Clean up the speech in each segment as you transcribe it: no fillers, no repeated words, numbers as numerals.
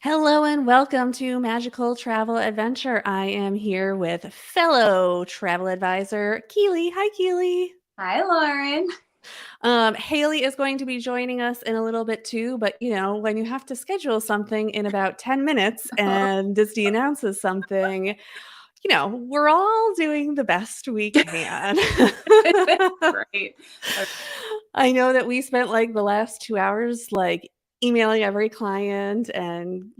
Hello and welcome to Magical Travel Adventure. I am here with fellow travel advisor Keeley. Hi, Keeley. Hi, Lauren. Hayley is going to be joining us in a little bit too, but when you have to schedule something in about 10 minutes and Disney announces something, we're all doing the best we can. Right. I know that we spent like the last 2 hours emailing every client and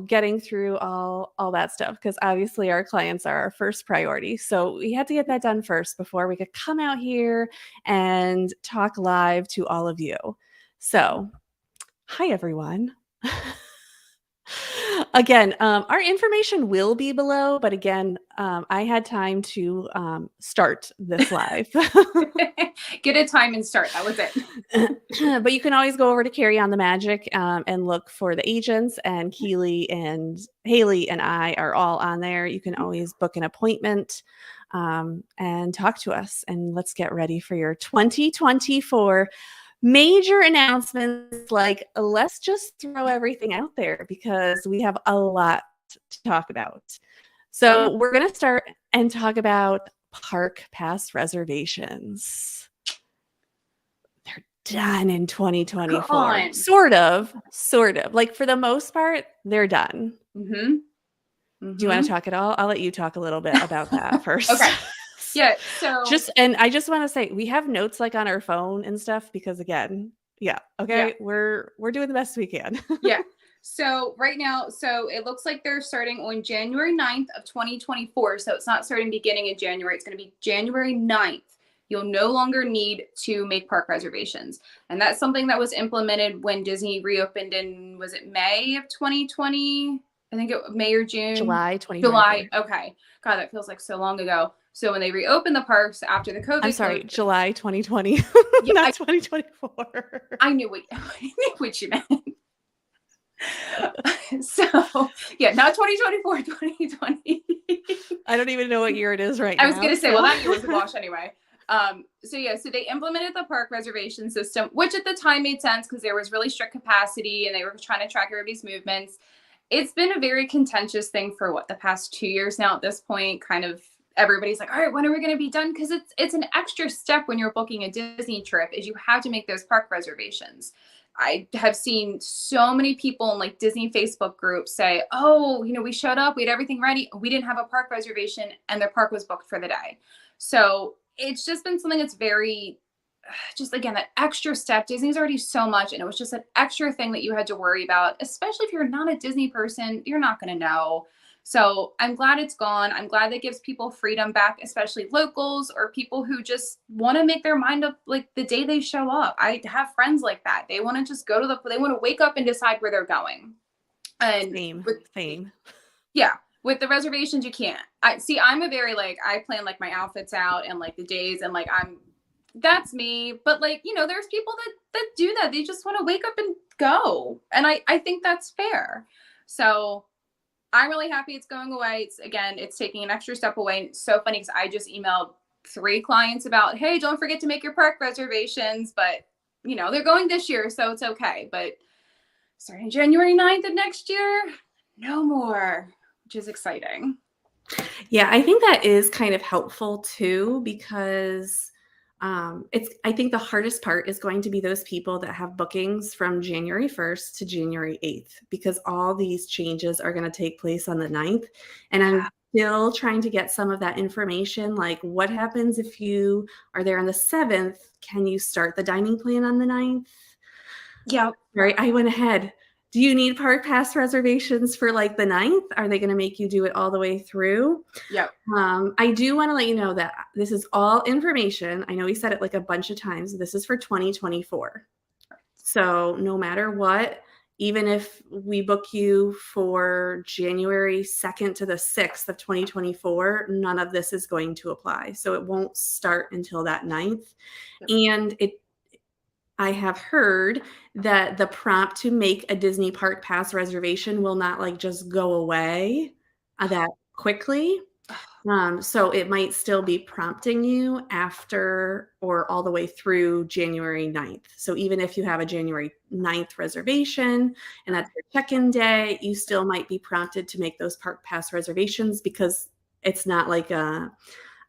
getting through all that stuff because obviously our clients are our first priority. So we had to get that done first before we could come out here and talk live to all of you. So, hi everyone. Again, our information will be below, but again, I had time to start this live. Get a time and start. That was it. But you can always go over to Carry on the Magic and look for the agents, and Keeley and Hayley and I are all on there. You can always book an appointment and talk to us. And let's get ready for your 2024 major announcements. Like, let's just throw everything out there because we have a lot to talk about. So we're going to start and talk about park pass reservations. They're done in 2024. Sort of. Like, for the most part, they're done. Mm-hmm. Do you want to talk at all? I'll let you talk a little bit about that first. Okay. Yeah. So I just want to say we have notes like on our phone and stuff because again, okay, we're doing the best we can. Yeah. So right now, it looks like they're starting on January 9th of 2024. So it's not starting beginning of January. It's going to be January 9th. You'll no longer need to make park reservations. And that's something that was implemented when Disney reopened in, was it May of 2020? I think it May or June. July 2020. July. Okay. God, that feels like so long ago. So when they reopened the parks after the COVID. I'm sorry, July 2020, not 2024. I knew what you meant. So yeah, not 2024, 2020. I don't even know what year it is right now. I was going to say, well, that year was a wash anyway. So they implemented the park reservation system, which at the time made sense because there was really strict capacity and they were trying to track everybody's movements. It's been a very contentious thing for the past 2 years now at this point. Kind of everybody's like, all right, when are we going to be done? Because it's an extra step when you're booking a Disney trip is you have to make those park reservations. I have seen so many people in like Disney Facebook groups say, oh, we showed up, we had everything ready, we didn't have a park reservation, and their park was booked for the day. So it's just been something that's very, just again, that extra step. Disney's already so much, and it was just an extra thing that you had to worry about, especially if you're not a Disney person, you're not going to know. So I'm glad it's gone. I'm glad that gives people freedom back, especially locals or people who just want to make their mind up like the day they show up. I have friends like that. They want to just they want to wake up and decide where they're going. And same. Yeah. With the reservations, you can't. I'm a very I plan like my outfits out and like the days and that's me. But there's people that do that. They just want to wake up and go. And I think that's fair. So I'm really happy it's going away. It's taking an extra step away. It's so funny because I just emailed 3 clients about, hey, don't forget to make your park reservations. But, they're going this year, so it's okay. But starting January 9th of next year, no more, which is exciting. Yeah, I think that is kind of helpful too because I think the hardest part is going to be those people that have bookings from January 1st to January 8th, because all these changes are going to take place on the 9th. And I'm still trying to get some of that information. Like, what happens if you are there on the 7th? Can you start the dining plan on the 9th? Yeah. Right. I went ahead. Do you need park pass reservations for like the 9th? Are they going to make you do it all the way through? Yeah. I do want to let you know that this is all information. I know we said it like a bunch of times. This is for 2024. So no matter what, even if we book you for January 2nd to the 6th of 2024, none of this is going to apply. So it won't start until that 9th. And I have heard that the prompt to make a Disney Park Pass reservation will not just go away that quickly. So it might still be prompting you after or all the way through January 9th. So even if you have a January 9th reservation and that's your check-in day, you still might be prompted to make those park pass reservations because it's not like I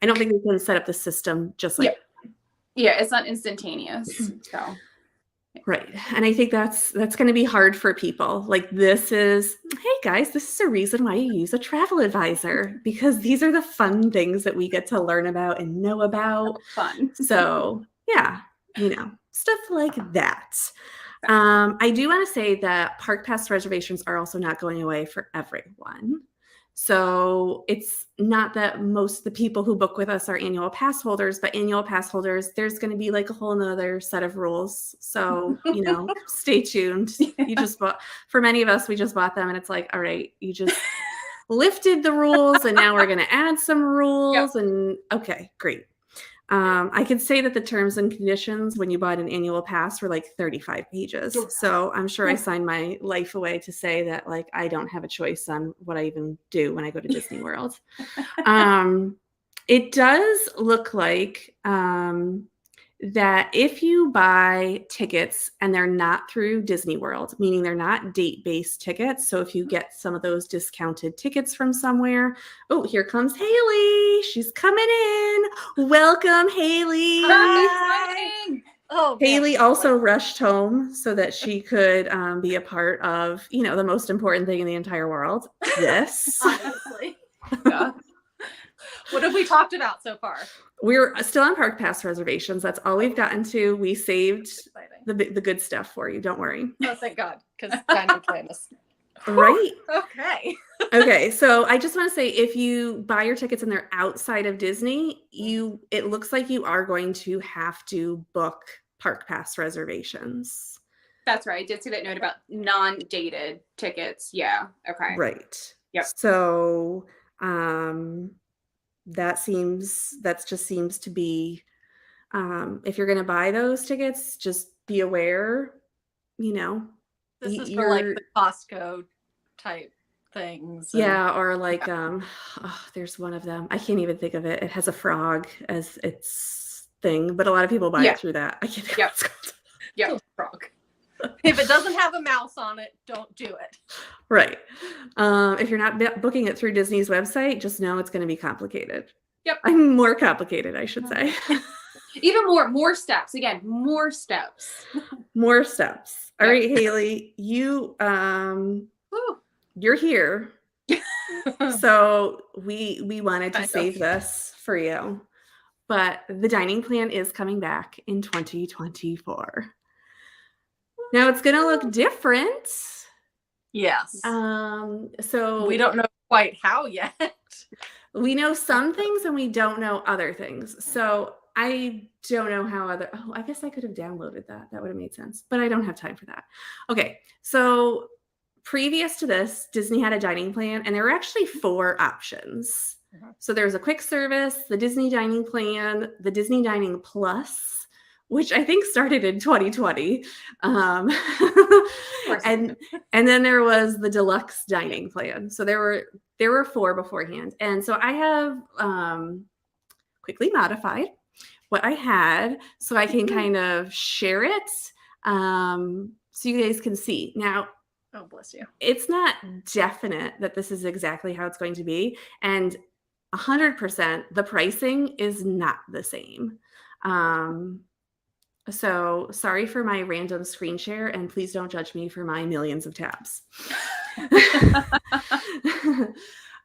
don't think we can set up the system just like yeah, it's not instantaneous. So right. And I think that's going to be hard for people. Like this is, hey guys, this is a reason why you use a travel advisor because these are the fun things that we get to learn about and know about. Fun. So yeah, stuff like that. I do want to say that park pass reservations are also not going away for everyone. So it's not that most of the people who book with us are annual pass holders, but annual pass holders, there's going to be like a whole nother set of rules. So, stay tuned. You just bought, for many of us, we just bought them and it's like, all right, you just lifted the rules and now we're going to add some rules and okay, great. I could say that the terms and conditions when you bought an annual pass were like 35 pages. So I'm sure I signed my life away to say that like I don't have a choice on what I even do when I go to Disney World. It does look like that if you buy tickets and they're not through Disney World, meaning they're not date-based tickets. So if you get some of those discounted tickets from somewhere, oh, here comes Hayley. She's coming in. Welcome, Hayley. Hi. Oh, Hayley also rushed home so that she could be a part of, the most important thing in the entire world, this. Honestly. Yeah. What have we talked about so far? We're still on park pass reservations. That's all we've gotten to. We saved the good stuff for you. Don't worry. Oh, thank God, because dining plan is right. Okay. Okay, so I just want to say, if you buy your tickets and they're outside of Disney, it looks like you are going to have to book park pass reservations. That's right. I did see that note about non-dated tickets. Yeah. Okay. Right. Yep. So that just seems to be if you're going to buy those tickets, just be aware, this is for like the Costco type things. Yeah, or like there's one of them. I can't even think of it. It has a frog as its thing, but a lot of people buy it through that. I can't think of what it's called. Yeah, frog. If it doesn't have a mouse on it, don't do it. Right. If you're not booking it through Disney's website, just know it's going to be complicated. Yep. I'm more complicated, I should say. Even more steps. Again, more steps. More steps. All right, Hayley, you're here. So we wanted to save this for you. But the dining plan is coming back in 2024. Now it's going to look different. Yes. So we don't know quite how yet. We know some things and we don't know other things. So I don't know how I guess I could have downloaded that. That would have made sense, but I don't have time for that. Okay. So previous to this, Disney had a dining plan and there were actually 4 options. So there's a quick service, the Disney dining plan, the Disney dining plus, which I think started in 2020. And then there was the deluxe dining plan. So there were 4 beforehand. And so I have quickly modified what I had so I can kind of share it so you guys can see. Now, oh, bless you. It's not definite that this is exactly how it's going to be. And 100%, the pricing is not the same. So sorry for my random screen share, and please don't judge me for my millions of tabs.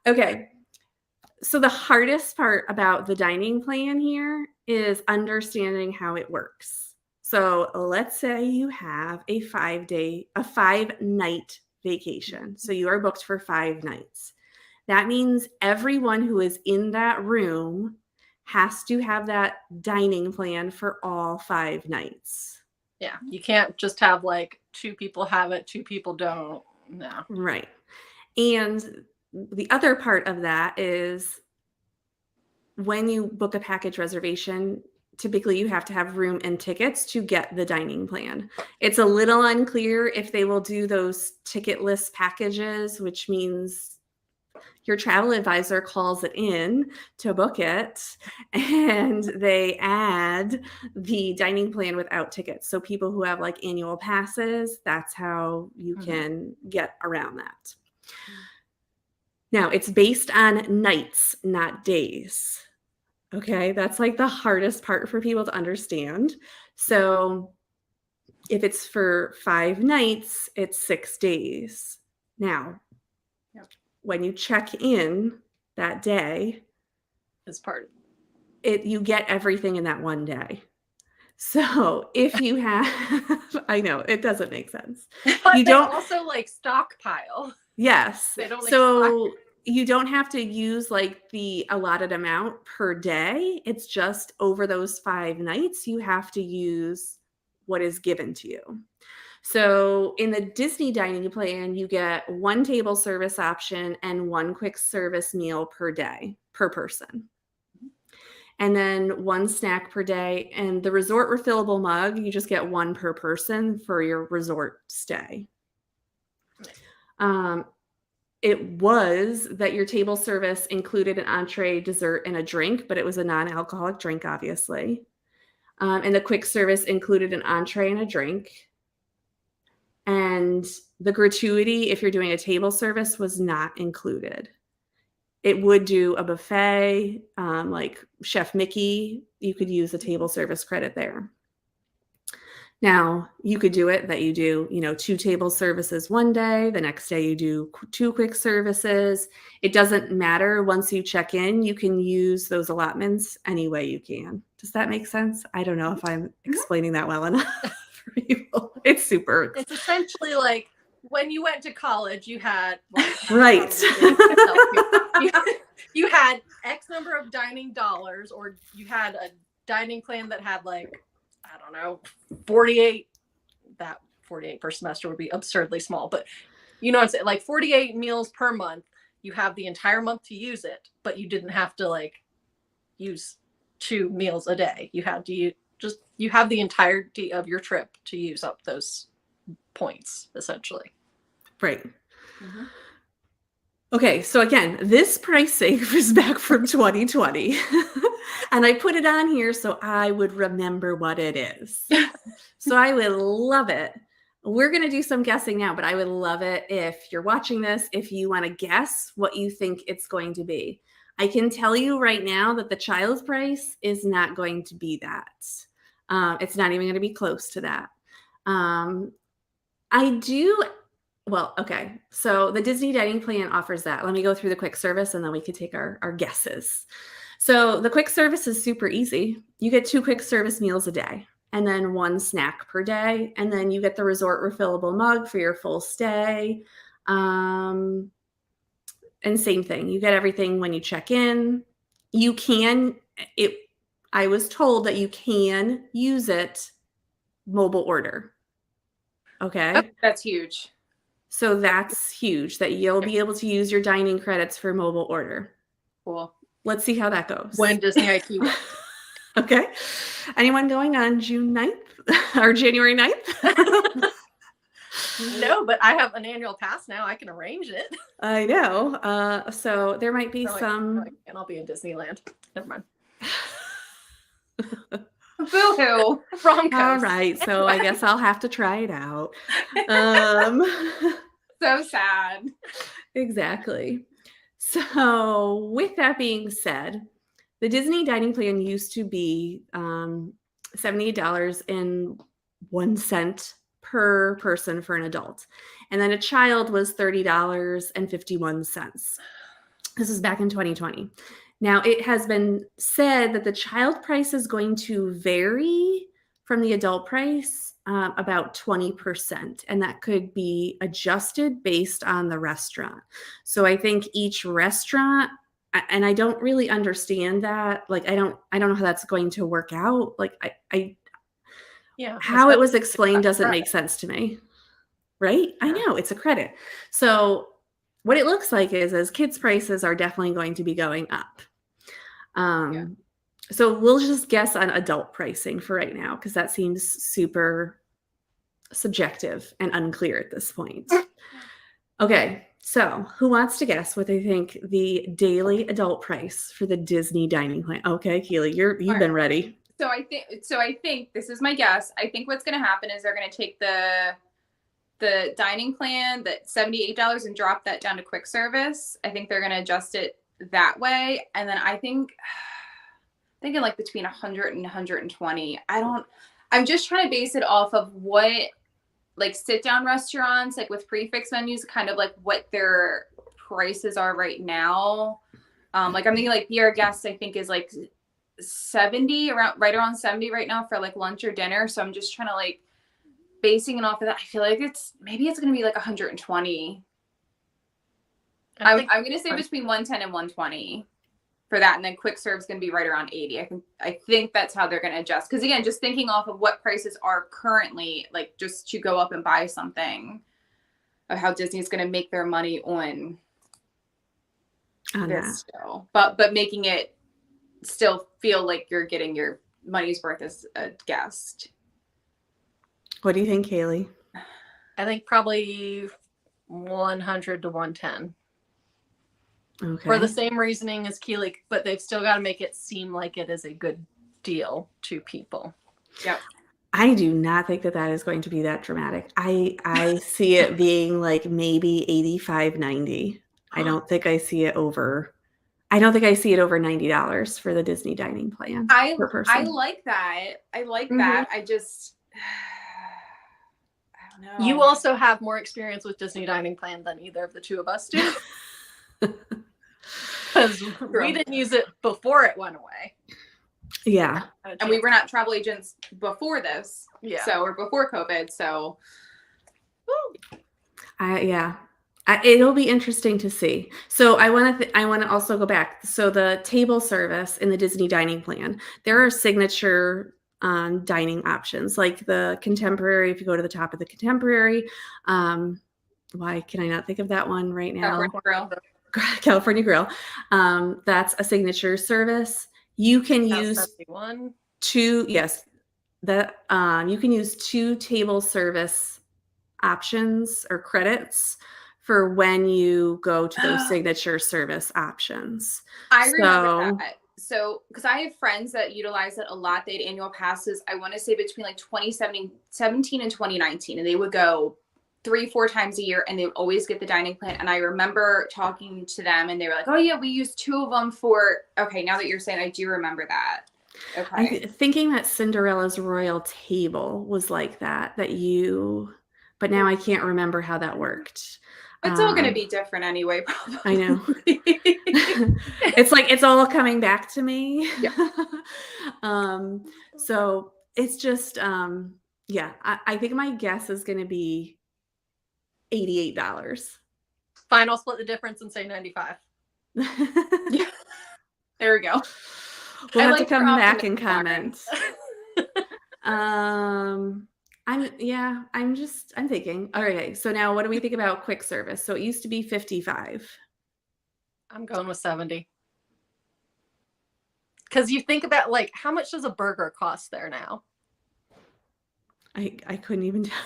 Okay. So the hardest part about the dining plan here is understanding how it works. So let's say you have a 5-night vacation. So you are booked for 5 nights. That means everyone who is in that room has to have that dining plan for all 5 nights. Yeah. You can't just have like 2 people have it, 2 people don't. No. Right. And the other part of that is when you book a package reservation, typically you have to have room and tickets to get the dining plan. It's a little unclear if they will do those ticketless packages, which means Your travel advisor calls it in to book it, and they add the dining plan without tickets. So people who have like annual passes, that's how you can get around that. Now, it's based on nights, not days. Okay, that's like the hardest part for people to understand. So if it's for 5 nights, it's 6 days. Now, when you check in that day, As part you get everything in that one day. So if you have, I know it doesn't make sense. But you they don't also like stockpile. Yes. They don't So you don't have to use like the allotted amount per day. It's just over those 5 nights, you have to use what is given to you. So in the Disney dining plan, you get 1 table service option and 1 quick service meal per day, per person. And then 1 snack per day. And the resort refillable mug, you just get 1 per person for your resort stay. It was that your table service included an entree, dessert, and a drink, but it was a non-alcoholic drink, obviously. And the quick service included an entree and a drink. And the gratuity, if you're doing a table service, was not included. It would do a buffet, like Chef Mickey, you could use a table service credit there. Now, you could do it that you do, 2 table services one day, the next day you do 2 quick services. It doesn't matter. Once you check in, you can use those allotments any way you can. Does that make sense? I don't know if I'm explaining that well enough for people. It's super. It's essentially like when you went to college, you had right. you had X number of dining dollars, or you had a dining plan that had like, I don't know, 48. That 48 per semester would be absurdly small, but you know what I'm saying? Like 48 meals per month. You have the entire month to use it, but you didn't have to like use 2 meals a day. You had to you have the entirety of your trip to use up those points, essentially. Right. Okay, so again, this pricing was back from 2020. And I put it on here so I would remember what it is. So I would love it. We're going to do some guessing now, but I would love it if you're watching this, if you want to guess what you think it's going to be. I can tell you right now that the child's price is not going to be that. It's not even going to be close to that. Okay. So the Disney dining plan offers that. Let me go through the quick service and then we can take our guesses. So the quick service is super easy. You get 2 quick service meals a day and then 1 snack per day. And then you get the resort refillable mug for your full stay. And same thing. You get everything when you check in. I was told that you can use it mobile order. Okay. Oh, that's huge. So that's huge that you'll be able to use your dining credits for mobile order. Cool. Let's see how that goes. When Disney IQ went. Okay. Anyone going on June 9th or January 9th? No, but I have an annual pass now. I can arrange it. I know. So there might be some. And I'll be in Disneyland. Never mind. Boo-hoo. Wrong coast. All right. So I guess I'll have to try it out. So sad. Exactly. So with that being said, the Disney dining plan used to be $78.01 per person for an adult. And then a child was $30.51. This is back in 2020. Now, it has been said that the child price is going to vary from the adult price about 20%, and that could be adjusted based on the restaurant. So I think each restaurant, and I don't really understand that. Like, I don't know how that's going to work out. Like, how it was explained doesn't make sense to me. Right? Yeah. I know it's a credit. So what it looks like is kids' prices are definitely going to be going up. So we'll just guess on adult pricing for right now, because that seems super subjective and unclear at this point. Okay. So, who wants to guess what they think the daily adult price for the Disney dining plan? Okay, Keeley, you've been ready. So I think this is my guess. I think what's going to happen is they're going to take the dining plan, that $78, and drop that down to quick service. I think they're going to adjust it that way, and then I think thinking like between 100 and 120. I'm just trying to base it off of what like sit down restaurants like with prefix menus, kind of like what their prices are right now. Like I'm thinking like Be Our Guest, I think is like 70, right around 70 right now for like lunch or dinner. So I'm just trying to like basing it off of that. I feel like maybe it's going to be like 120. I'm going to say between 110 and 120 for that. And then quick serve is going to be right around 80. I think that's how they're going to adjust. Because again, just thinking off of what prices are currently, like just to go up and buy something, of how Disney is going to make their money on this still. But making it still feel like you're getting your money's worth as a guest. What do you think, Hayley? I think probably 100 to 110. Okay. For the same reasoning as Keeley, but they've still got to make it seem like it is a good deal to people. Yep. I do not think that is going to be that dramatic. I see it being like maybe 85, 90. I don't think I see it over $90 for the Disney dining plan per person. I like that. That. I just I don't know. You also have more experience with Disney dining plan than either of the two of us do. Because we didn't use it before it went away. Yeah. And we were not travel agents before this. Yeah. So, or before COVID. So, it'll be interesting to see. So I want to also go back. So the table service in the Disney dining plan, there are signature dining options like the contemporary. If you go to the top of the contemporary, why can I not think of that one right now? California Grill. That's a signature service. You can use two. Yes, that you can use two table service options or credits for when you go to those signature service options. I remember that. So, because I have friends that utilize it a lot, they had annual passes. I want to say between like 2017 and 2019, and they would go 3-4 times a year, and they would always get the dining plan. And I remember talking to them, and they were like, "Oh yeah, we used 2 of them for." Okay, now that you're saying, I do remember that. Okay, thinking that Cinderella's Royal Table was like that. But now I can't remember how that worked. It's all going to be different anyway, probably. I know. It's like it's all coming back to me. Yeah. So it's just I think my guess is going to be $88. Fine, I'll split the difference and say 95. Yeah. There we go. We'll have to come back and comment. I'm thinking. All right. So now what do we think about quick service? So it used to be 55. I'm going with 70. Because you think about like how much does a burger cost there now? I couldn't even tell you.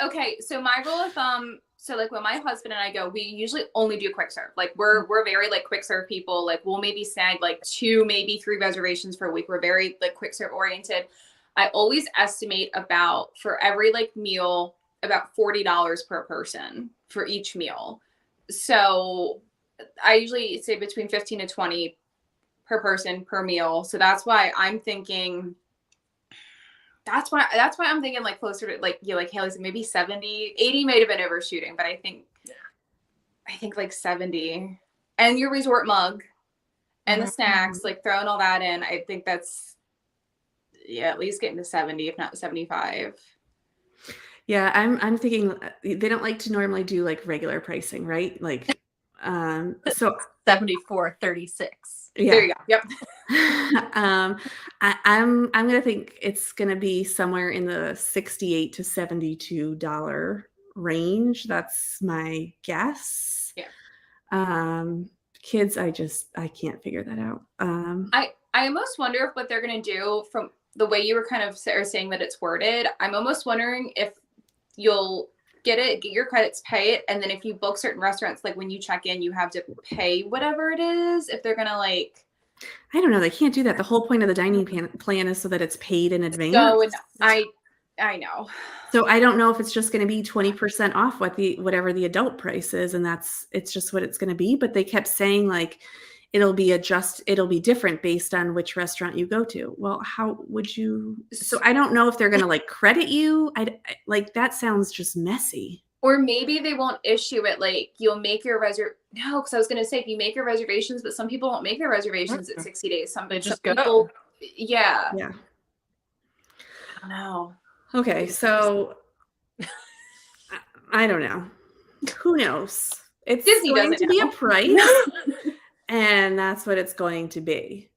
Okay, so my rule of thumb, so like when my husband and I go, we usually only do quick serve. Like we're very like quick serve people. Like we'll maybe snag like 2, maybe 3 reservations per week. We're very like quick serve oriented. I always estimate about for every like meal about $40 per person for each meal. So I usually say between 15 to 20 per person per meal. So that's why I'm thinking. That's why I'm thinking like closer to like Hayley said, maybe 70, 80 might have been overshooting, but I think like 70. And your resort mug and the snacks, like throwing all that in, I think that's at least getting to 70, if not 75. Yeah, I'm thinking they don't like to normally do like regular pricing, right? Like so $74.36. Yeah. There you go. Yep. I'm gonna think it's gonna be somewhere in the $68 to $72 range. That's my guess. Yeah. Kids, I can't figure that out. I almost wonder if what they're gonna do from the way you were kind of saying that it's worded. I'm almost wondering if you'll get it, get your credits, pay it, and then if you book certain restaurants, like when you check in, you have to pay whatever it is if they're gonna like. I don't know. They can't do that. The whole point of the dining plan is so that it's paid in advance. So I know. So I don't know if it's just going to be 20% off whatever the adult price is, and it's just what it's going to be. But they kept saying like it'll be different based on which restaurant you go to. Well, how would you? So I don't know if they're going to like credit you. Like that sounds just messy. Or maybe they won't issue it. Like you'll make your No, because I was going to say if you make your reservations, but some people won't make their reservations at 60 days. They just some go. People, yeah. Yeah. I don't know. Okay, so I don't know. Who knows? It's Disney going doesn't to be a know. price, and that's what it's going to be.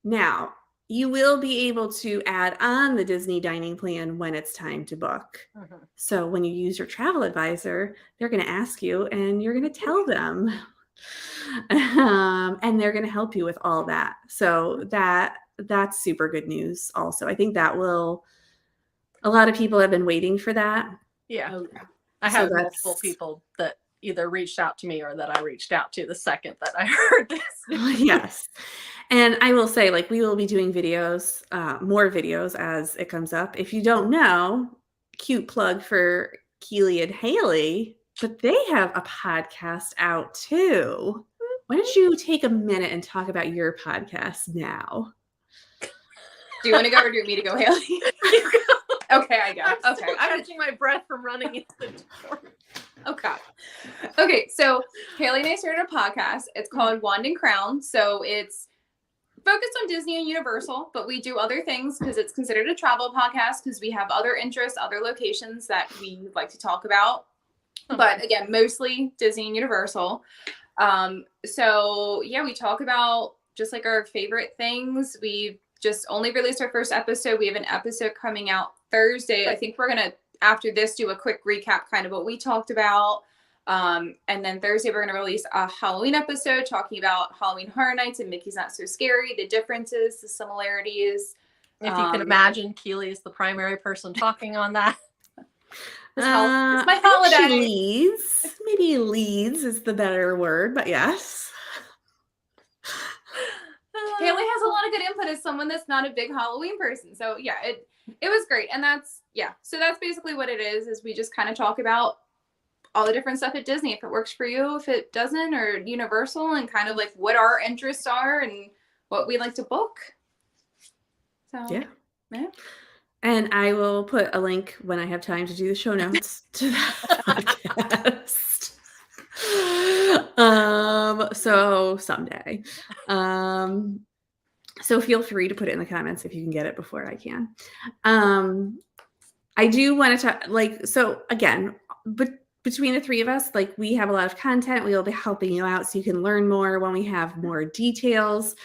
Now, you will be able to add on the Disney dining plan when it's time to book. Mm-hmm. So when you use your travel advisor, they're going to ask you, and you're going to tell them, and they're going to help you with all that. So that's super good news. Also, I think that will. A lot of people have been waiting for that. Yeah. I have multiple people that either reached out to me or that I reached out to the second that I heard this. Yes. And I will say, like, we will be doing videos, more videos as it comes up. If you don't know, cute plug for Keeley and Hayley, but they have a podcast out too. Why don't you take a minute and talk about your podcast now? Do you want to go or do you want me to go, Hayley? You go. Okay, I go. I'm Okay. still catching my breath from running into the door. Okay. Okay, so Hayley and I started a podcast. It's called Wand and Crown. So it's focused on Disney and Universal, but we do other things because it's considered a travel podcast because we have other interests, other locations that we would like to talk about. But again, mostly Disney and Universal. So yeah, we talk about just like our favorite things. We've just only released our first episode. We have an episode coming out Thursday. I think we're going to, after this, do a quick recap, kind of what we talked about. And then Thursday, we're going to release a Halloween episode talking about Halloween Horror Nights and Mickey's Not So Scary, the differences, the similarities. If you can imagine, Keeley is the primary person talking on that. It's my holiday. Maybe leads is the better word, but yes. Hayley has a lot of good input as someone that's not a big Halloween person. So yeah, it was great. And so that's basically what it is we just kind of talk about all the different stuff at Disney, if it works for you, if it doesn't, or Universal, and kind of like what our interests are and what we like to book. So yeah. And I will put a link when I have time to do the show notes to that podcast. So someday. So feel free to put it in the comments if you can get it before I can. I do want to talk, like, so again, but between the three of us, like, we have a lot of content. We will be helping you out so you can learn more when we have more details.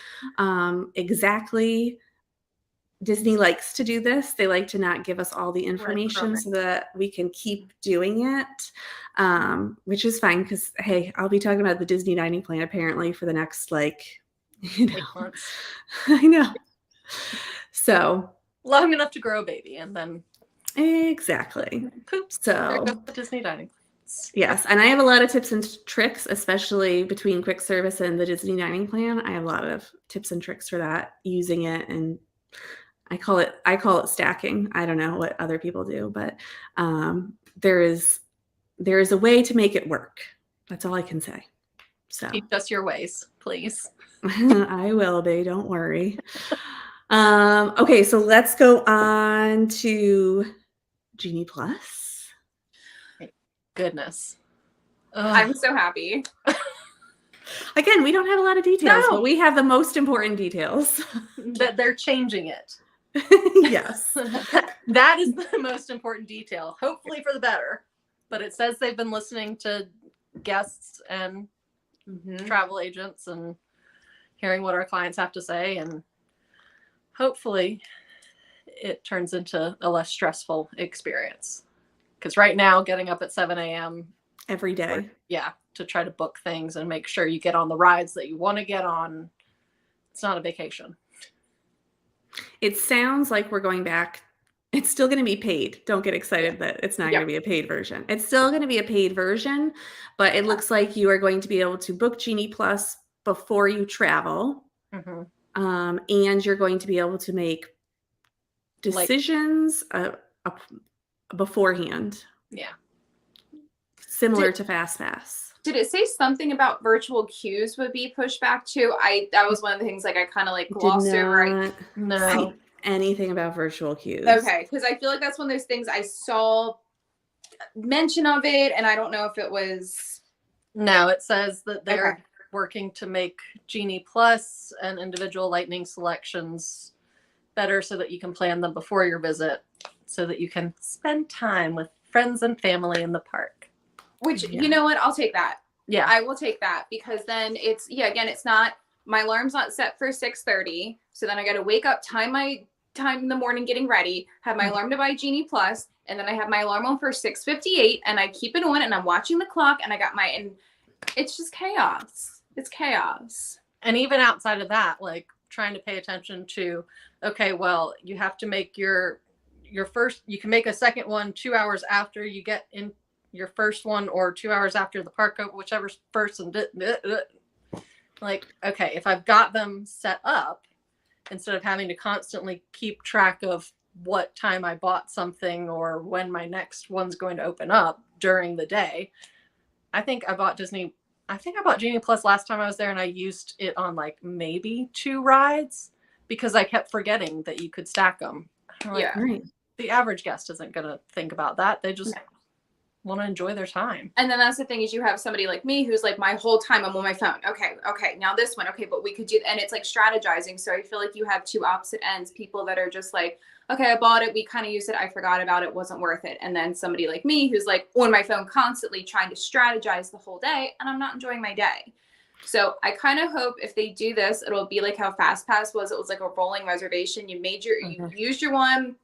Exactly. Disney likes to do this. They like to not give us all the information so that we can keep doing it, which is fine because, hey, I'll be talking about the Disney dining plan apparently for the next, like, 8 months. I know. So long enough to grow a baby and then exactly. Poops. So there goes the Disney dining. Yes, and I have a lot of tips and tricks, especially between quick service and the Disney dining plan. I have a lot of tips and tricks for that, using it, and I call it stacking. I don't know what other people do, but there is a way to make it work. That's all I can say. So teach us your ways, please. I will be. Don't worry. Okay, so let's go on to Genie Plus. Goodness. I'm so happy. Again, we don't have a lot of details, but we have the most important details. That they're changing it. Yes. That is the most important detail, hopefully for the better. But it says they've been listening to guests and travel agents and hearing what our clients have to say. And hopefully it turns into a less stressful experience. Because right now, getting up at 7 a.m. every day. To try to book things and make sure you get on the rides that you want to get on. It's not a vacation. It sounds like we're going back It's still going to be paid. Don't get excited that it's not going to be a paid version. It's still going to be a paid version, but it looks like you are going to be able to book Genie Plus before you travel. And you're going to be able to make decisions beforehand. Yeah. Similar to Fast Pass. Did it say something about virtual queues would be pushed back too? That was one of the things like I kind of like glossed over. No. Anything about virtual queues. Okay, because I feel like that's one of those things I saw mention of it, and I don't know if it was. No, it says that they're working to make Genie Plus and individual lightning selections better so that you can plan them before your visit, so that you can spend time with friends and family in the park. Which, you know what? I'll take that. Yeah. I will take that, because then it's, again, it's not, my alarm's not set for 6:30. So then I got to wake up, time in the morning getting ready, have my alarm to buy Genie Plus, and then I have my alarm on for 6:58, and I keep it on, and I'm watching the clock, and and it's just chaos. It's chaos. And even outside of that, like trying to pay attention to, okay, well, you have to make your first, you can make a second one 2 hours after you get in your first one, or 2 hours after the park open, whichever's first. And like, okay, if I've got them set up, instead of having to constantly keep track of what time I bought something or when my next one's going to open up during the day. I think I bought Genie Plus last time I was there, and I used it on like maybe 2 rides because I kept forgetting that you could stack them. Like, the average guest isn't going to think about that. They just want to enjoy their time. And then that's the thing, is you have somebody like me who's like, my whole time I'm on my phone. Okay, now this one. Okay, but we could do, and it's like strategizing. So I feel like you have two opposite ends. People that are just like, okay, I bought it, we kind of used it, I forgot about it, wasn't worth it. And then somebody like me who's like on my phone constantly trying to strategize the whole day, and I'm not enjoying my day. So I kind of hope if they do this, it'll be like how Fast Pass was. It was like a rolling reservation. You made you used your one,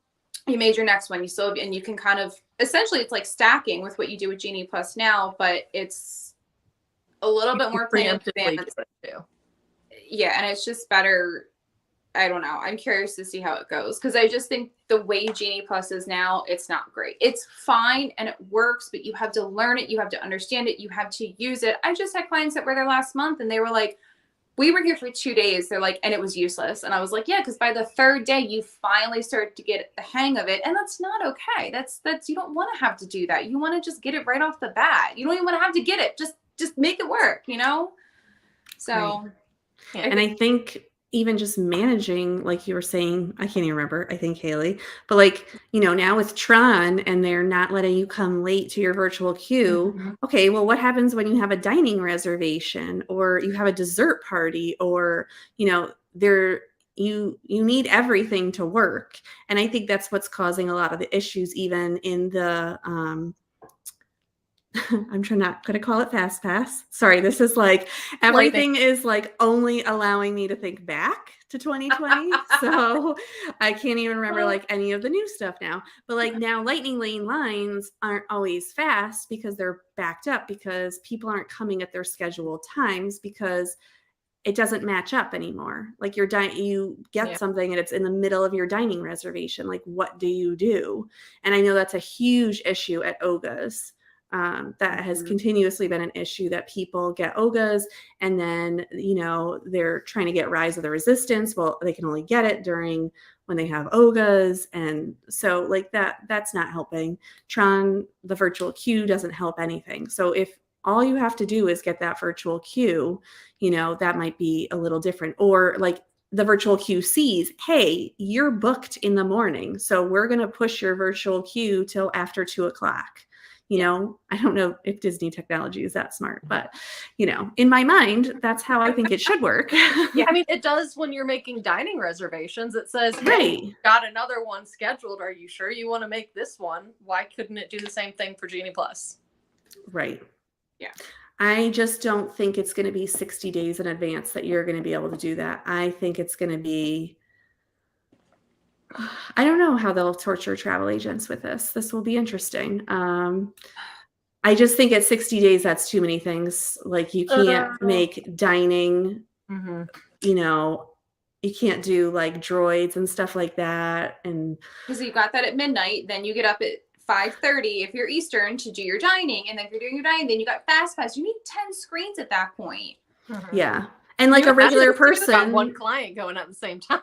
you made your next one, you still, and you can kind of, essentially it's like stacking with what you do with Genie Plus now, but it's a little bit more planned. Yeah, and it's just better. I don't know. I'm curious to see how it goes, because I just think the way Genie Plus is now, it's not great. It's fine and it works, but you have to learn it. You have to understand it. You have to use it. I just had clients that were there last month and they were like, we were here for 2 days. They're like, and it was useless. And I was like, yeah, because by the 3rd day, you finally start to get the hang of it. And that's not okay. That's you don't want to have to do that. You want to just get it right off the bat. You don't even want to have to get it. Just make it work, you know? So. Right. Yeah. And I think even just managing, like you were saying, I can't even remember, I think Hayley, but like, you know, now with Tron and they're not letting you come late to your virtual queue. Okay, well, what happens when you have a dining reservation or you have a dessert party, or, you know, you need everything to work. And I think that's what's causing a lot of the issues, even in the, I'm not going to call it Fast Pass. Sorry, this is like everything is like only allowing me to think back to 2020. So I can't even remember like any of the new stuff now. But like now Lightning Lane lines aren't always fast because they're backed up, because people aren't coming at their scheduled times because it doesn't match up anymore. Like you get something and it's in the middle of your dining reservation. Like, what do you do? And I know that's a huge issue at OGAs. That has continuously been an issue, that people get OGAs and then, you know, they're trying to get Rise of the Resistance. Well, they can only get it when they have OGAs. And so like that's not helping. Tron, the virtual queue, doesn't help anything. So if all you have to do is get that virtual queue, you know, that might be a little different. Or like the virtual queue sees, hey, you're booked in the morning, so we're going to push your virtual queue till after 2:00. You know, I don't know if Disney technology is that smart, but, you know, in my mind, that's how I think it should work. Yeah, I mean, it does when you're making dining reservations. It says, hey, got another one scheduled. Are you sure you want to make this one? Why couldn't it do the same thing for Genie Plus? Right. Yeah. I just don't think it's going to be 60 days in advance that you're going to be able to do that. I think it's going to be, I don't know how they'll torture travel agents with this. This will be interesting. I just think at 60 days, that's too many things. Like you can't make dining, you know, you can't do like droids and stuff like that. And Because you got that at midnight, then you get up at 5:30 if you're Eastern to do your dining, and then if you're doing your dining, then you got Fast Pass. You need 10 screens at that point. yeah. And like a regular person, one client going at the same time.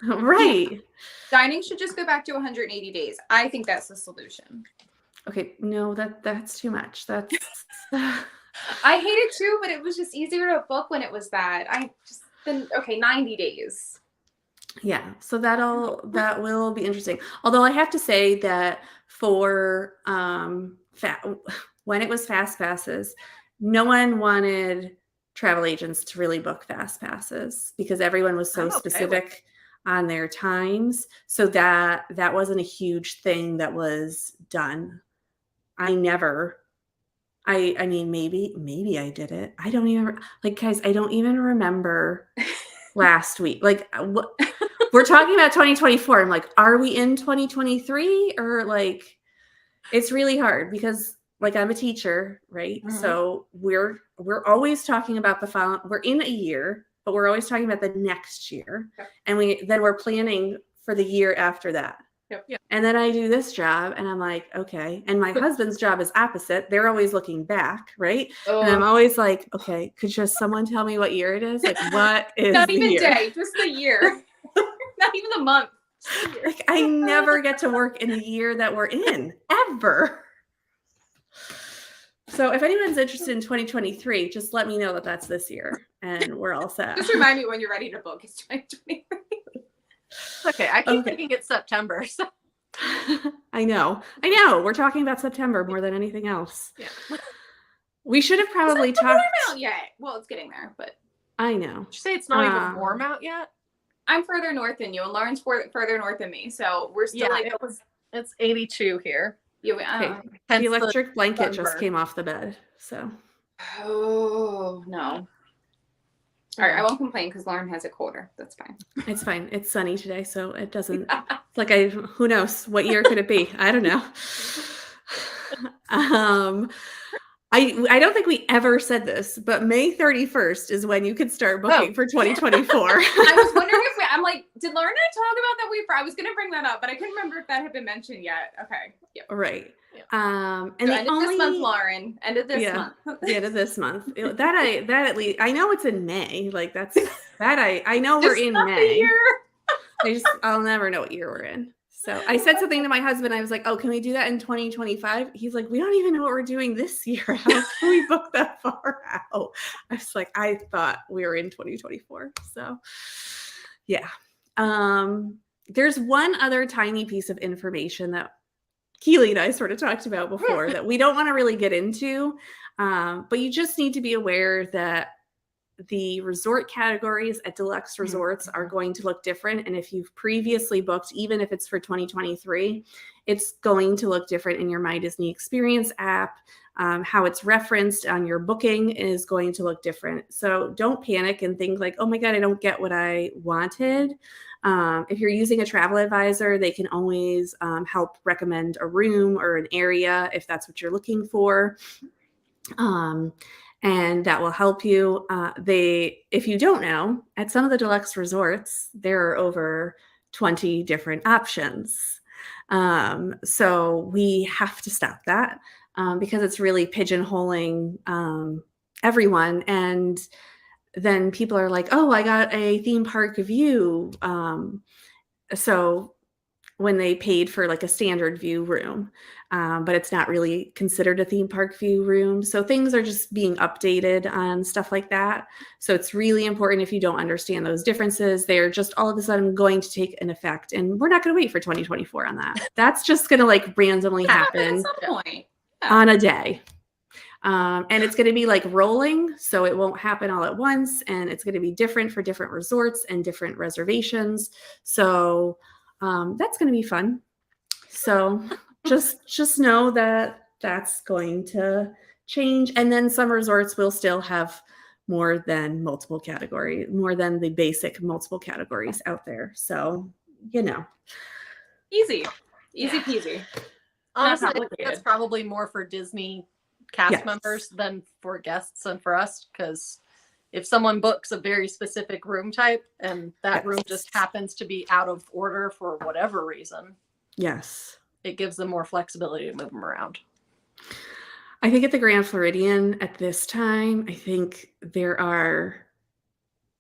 right. Dining should just go back to 180 days. I think that's the solution. Okay, no, that's too much. That's I hate it too, but it was just easier to book when it was that. Okay, 90 days. yeah. So that will be interesting. Although I have to say that for when it was Fast Passes, no one wanted travel agents to really book Fast Passes because everyone was so specific on their times. So that wasn't a huge thing that was done. I mean, maybe I did it. I don't even like, guys, I don't even remember last week. Like we're talking about 2024. I'm like, are we in 2023 or like, it's really hard because like I'm a teacher, right? Mm-hmm. So we're always talking about the following, we're in a year, but we're always talking about the next year. Yep. And we're planning for the year after that. Yep. And then I do this job and I'm like, okay. And my husband's job is opposite. They're always looking back, right? Oh. And I'm always like, okay, could just someone tell me what year it is? Like, what is Not the even year? day, just the year. Not even the month. Like, I never get to work in the year that we're in, ever. So if anyone's interested in 2023, just let me know that that's this year and we're all set. Just remind me when you're ready to book. It's 2023. Okay, I keep thinking it's September. So. I know. We're talking about September more than anything else. Yeah. We should have probably it's not talked. warm out yet. Well, it's getting there, but I know. Did you say it's not even warm out yet? I'm further north than you, and Lauren's further north than me, so we're still it's 82 here. Okay. The electric blanket just came off the bed, so. Oh no. All right, I won't complain because Lauren has it colder. That's fine. It's fine. It's sunny today, so it doesn't. Like who knows what year could it be? I don't know. I don't think we ever said this, but May 31st is when you could start booking for 2024. I was wondering I'm like, did Lauren and I talk about that? I was going to bring that up, but I couldn't remember if that had been mentioned yet. Okay. Yep. Right. Yep. And so end of this month, Lauren. End of this month. The end of this month. That at least I know it's in May. Like that's that I know we're in May. I'll never know what year we're in. So I said something to my husband. I was like, oh, can we do that in 2025? He's like, we don't even know what we're doing this year. How can we book that far out? I was like, I thought we were in 2024. So yeah. There's one other tiny piece of information that Keeley and I sort of talked about before that we don't want to really get into. But you just need to be aware that the resort categories at deluxe resorts are going to look different. And if you've previously booked, even if it's for 2023, it's going to look different in your My Disney Experience app. How it's referenced on your booking is going to look different. So don't panic and think like, oh my God, I don't get what I wanted. If you're using a travel advisor, they can always help recommend a room or an area if that's what you're looking for. And that will help you. If you don't know, at some of the deluxe resorts, there are over 20 different options. So we have to stop that because it's really pigeonholing everyone. And then people are like, oh, I got a theme park view. So when they paid for like a standard view room, but it's not really considered a theme park view room. So things are just being updated on stuff like that. So it's really important if you don't understand those differences, they're just all of a sudden going to take an effect. And we're not going to wait for 2024 on that. That's just going to like randomly happen at some point. On a day. And it's going to be like rolling. So it won't happen all at once. And it's going to be different for different resorts and different reservations. So that's going to be fun. So just know that that's going to change. And then some resorts will still have more than the basic multiple categories out there. So, easy peasy. Honestly, that's probably more for Disney cast members than for guests and for us, because if someone books a very specific room type and that room Yes. just happens to be out of order for whatever reason, Yes. it gives them more flexibility to move them around. I think at the Grand Floridian at this time, I think there are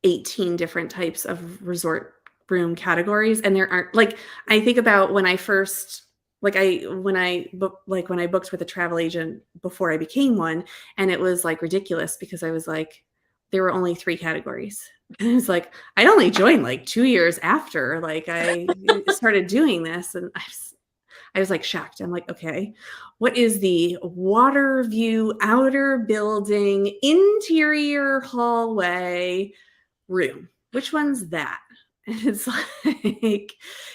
18 different types of resort room categories. And there aren't, like, I think about when I first, when I booked with a travel agent before I became one, and it was like ridiculous because I was like, there were only 3 categories. And I was like, I only joined like 2 years after like I started doing this. And I was like shocked. I'm like, okay, what is the water view, outer building, interior hallway room? Which one's that? And it's like,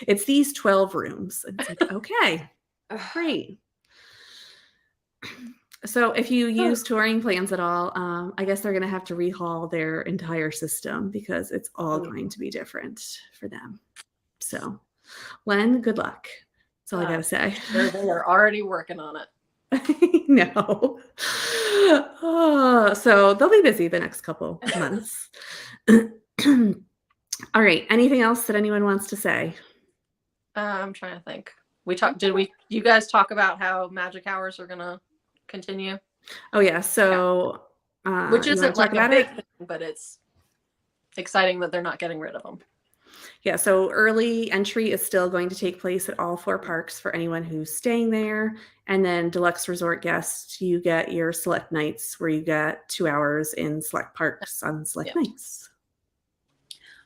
it's these 12 rooms. And it's like, okay, great. So if you use touring plans at all, I guess they're going to have to rehaul their entire system because it's all going to be different for them. So, Len, good luck. That's all I got to say. They are already working on it. No. So they'll be busy the next couple months. All right. Anything else that anyone wants to say? I'm trying to think. You guys talk about how magic hours are going to continue? Oh yeah. So, which isn't like a big thing, it? but it's exciting that they're not getting rid of them. Yeah. So early entry is still going to take place at all 4 parks for anyone who's staying there. And then deluxe resort guests, you get your select nights where you get 2 hours in select parks on select nights.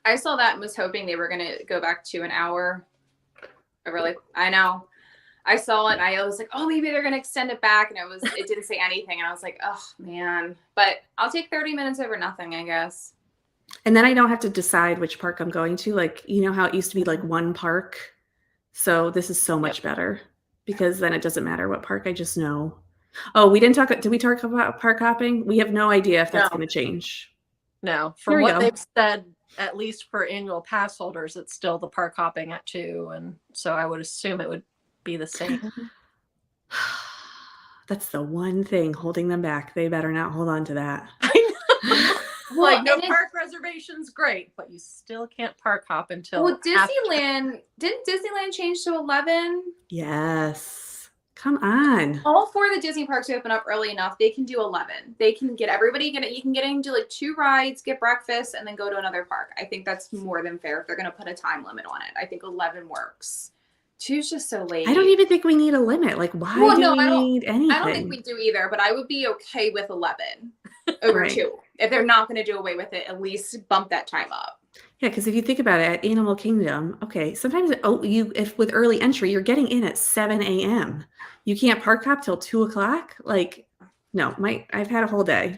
I saw that and was hoping they were going to go back to an hour. I know. I saw it and I was like, oh, maybe they're going to extend it back. And it didn't say anything. And I was like, oh man, but I'll take 30 minutes over nothing, I guess. And then I don't have to decide which park I'm going to. Like, you know how it used to be like one park. So this is so much better because then it doesn't matter what park. I just know. Oh, did we talk about park hopping? We have no idea if that's going to change. No, from what they've said, at least for annual pass holders, it's still the park hopping at 2. And so I would assume it would be the same. That's the one thing holding them back. They better not hold on to that. Well, like, no park reservations, great, but you still can't park hop until. Well, didn't Disneyland change to 11? Yes. Come on. All 4 of the Disney parks open up early enough. They can do 11. They can get everybody you can get into like 2 rides, get breakfast, and then go to another park. I think that's more than fair if they're going to put a time limit on it. I think 11 works. 2's just so late. I don't even think we need a limit. Like, why do we need anything? I don't think we do either, but I would be okay with 11 over 2. If they're not going to do away with it, at least bump that time up. Yeah, because if you think about it, at Animal Kingdom, okay, sometimes if with early entry, you're getting in at 7 a.m. You can't park hop till 2 o'clock. Like, no, I've had a whole day.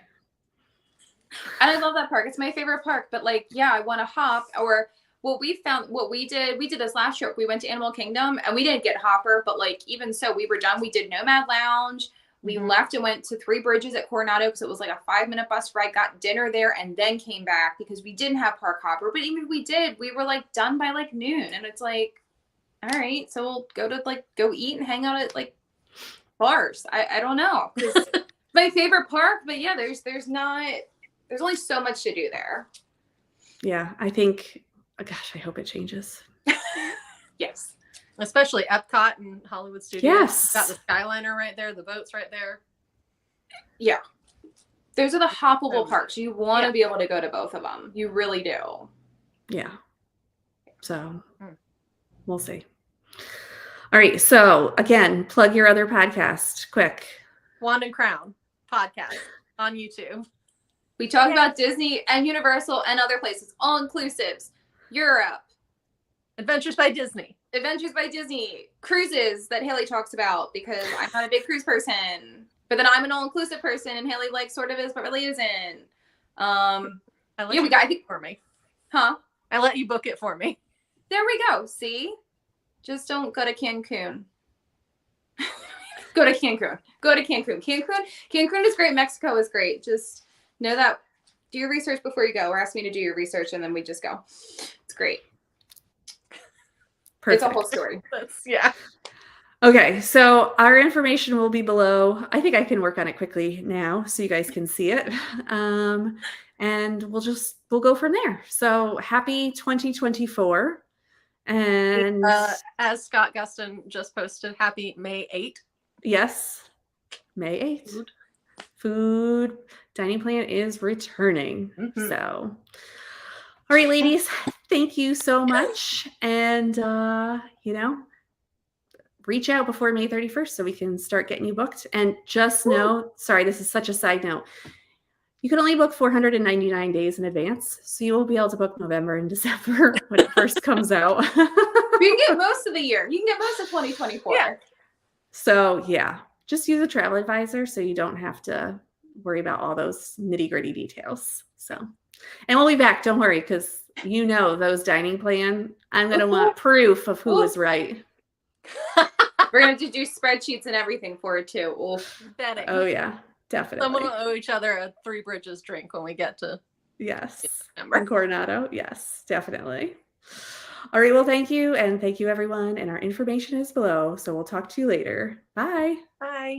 And I love that park. It's my favorite park. But like, yeah, I want to hop. Or what we did this last trip. We went to Animal Kingdom and we didn't get Hopper, but like even so, we were done. We did Nomad Lounge. We left and went to 3 Bridges at Coronado because it was like a 5-minute bus ride, got dinner there, and then came back because we didn't have Park Hopper. But even if we did, we were like done by like noon. And it's like, all right, so we'll go eat and hang out at like bars. I don't know. It's my favorite park, but yeah, there's only so much to do there. Yeah, I think, gosh, I hope it changes. Yes. Especially Epcot and Hollywood Studios. Yes. Got the Skyliner right there, the boats right there. Yeah. Those are the hoppable parks. You want to be able to go to both of them. You really do. Yeah. So we'll see. All right. So again, plug your other podcast quick. Wand and Crown podcast on YouTube. We talk about Disney and Universal and other places, all inclusives, Europe. Adventures by Disney. Adventures by Disney, cruises that Hayley talks about because I'm not a big cruise person, but then I'm an all-inclusive person and Hayley like sort of is, but really isn't. I let you for me. Huh? I let you book it for me. There we go. See? Just don't go to Cancun. Go to Cancun. Cancun is great. Mexico is great. Just know that. Do your research before you go, or ask me to do your research and then we just go. It's great. Perfect. It's a whole story. Yeah. Okay, so our information will be below. I think I can work on it quickly now so you guys can see it. and we'll go from there. So happy 2024. And as Scott Guston just posted, happy May 8th. Yes, May 8th. Food dining plan is returning. So, all right, ladies, thank you so much. And, reach out before May 31st so we can start getting you booked. And just know, sorry, this is such a side note. You can only book 499 days in advance. So you will be able to book November and December when it first comes out. You can get most of the year. You can get most of 2024. Yeah. So yeah, just use a travel advisor so you don't have to worry about all those nitty-gritty details. So, and we'll be back. Don't worry, because those dining plan, I'm going to want proof of who was right. We're going to do spreadsheets and everything for it too. Betting. Oh yeah, definitely. Someone will owe each other a Three Bridges drink when we get to and Coronado. Yes, definitely. All right, well, thank you, and thank you everyone, and our information is below, so we'll talk to you later. Bye. Bye.